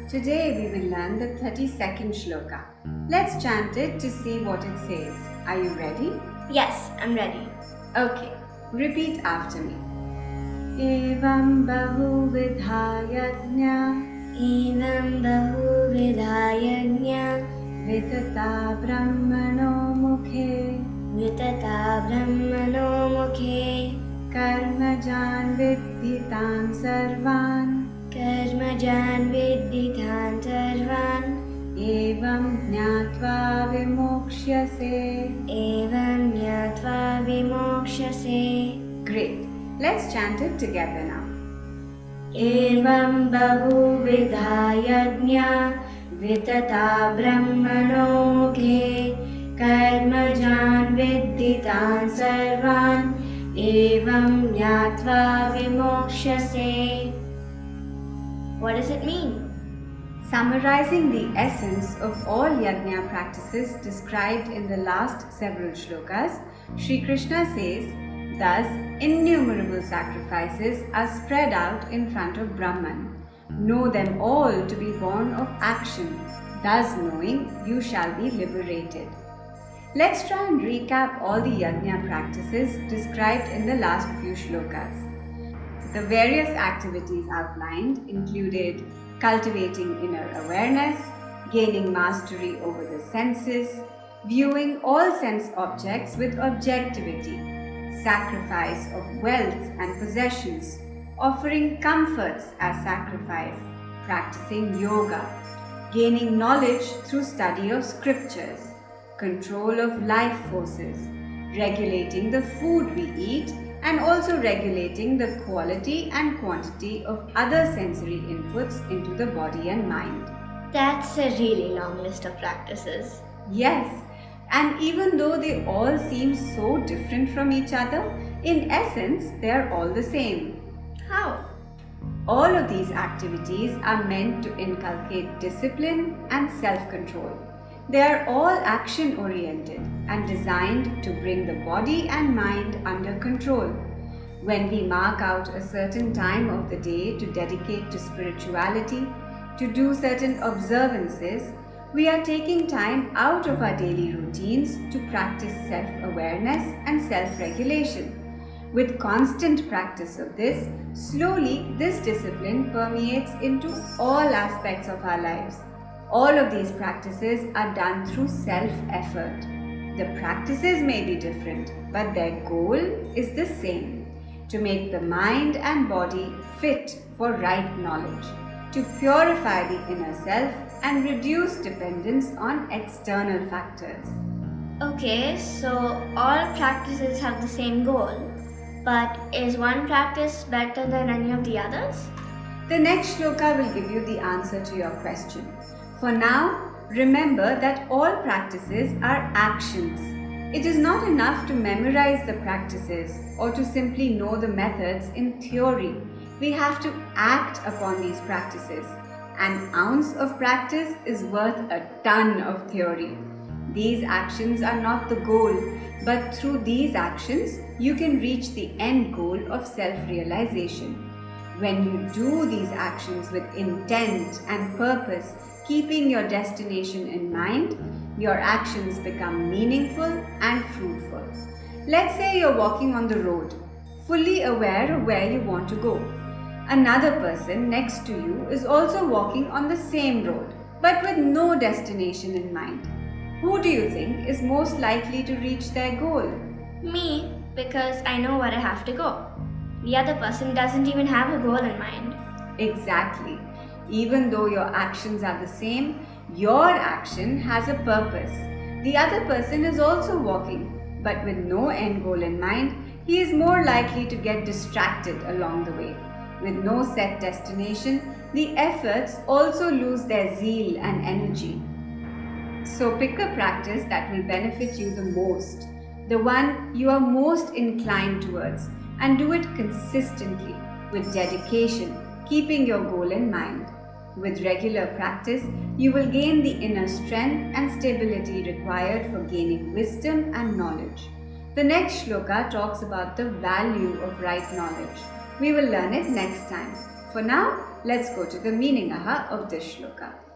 Today we will learn the 32nd Shloka. Let's chant it to see what it says. Are you ready? Yes, I'm ready. Okay, repeat after me. Evam bahuvidha yajna Evam bahuvidha yajna vitata brahmano mukhe vitata brahmano mukhe karmajan vidhi tan sarvan karmajan vidhitan sarvan evam jnatva vimokshase. evam jnatva vimokshase. Great. Let's chant it together now. Evam bahuvidha yajna vitata brahmano mukhe karmajan vidhitan sarvan evam jnatva vimokshase. What does it mean? Summarizing the essence of all yajna practices described in the last several shlokas, Sri Krishna says, thus innumerable sacrifices are spread out in front of Brahman. Know them all to be born of action, thus knowing you shall be liberated. Let's try and recap all the yajna practices described in the last few shlokas. The various activities outlined included cultivating inner awareness, gaining mastery over the senses, viewing all sense objects with objectivity, sacrifice of wealth and possessions, offering comforts as sacrifice, practicing yoga, gaining knowledge through study of scriptures, control of life forces, regulating the food we eat, and also regulating the quality and quantity of other sensory inputs into the body and mind. That's a really long list of practices. Yes, and even though they all seem so different from each other, in essence, they are all the same. How? All of these activities are meant to inculcate discipline and self-control. They are all action-oriented and designed to bring the body and mind under control. When we mark out a certain time of the day to dedicate to spirituality, to do certain observances, we are taking time out of our daily routines to practice self-awareness and self-regulation. With constant practice of this, slowly this discipline permeates into all aspects of our lives. All of these practices are done through self-effort. The practices may be different, but their goal is the same: to make the mind and body fit for right knowledge, to purify the inner self and reduce dependence on external factors. Okay, so all practices have the same goal, but is one practice better than any of the others? The next shloka will give you the answer to your question. For now, remember that all practices are actions. It is not enough to memorize the practices or to simply know the methods in theory. We have to act upon these practices. An ounce of practice is worth a ton of theory. These actions are not the goal, but through these actions, you can reach the end goal of self-realization. When you do these actions with intent and purpose, keeping your destination in mind, your actions become meaningful and fruitful. Let's say you're walking on the road, fully aware of where you want to go. Another person next to you is also walking on the same road, but with no destination in mind. Who do you think is most likely to reach their goal? Me, because I know where I have to go. The other person doesn't even have a goal in mind. Exactly. Even though your actions are the same, your action has a purpose. The other person is also walking, but with no end goal in mind, he is more likely to get distracted along the way. With no set destination, the efforts also lose their zeal and energy. So pick a practice that will benefit you the most, the one you are most inclined towards, and do it consistently, with dedication, keeping your goal in mind. With regular practice, you will gain the inner strength and stability required for gaining wisdom and knowledge. The next shloka talks about the value of right knowledge. We will learn it next time. For now, let's go to the meaning of this shloka.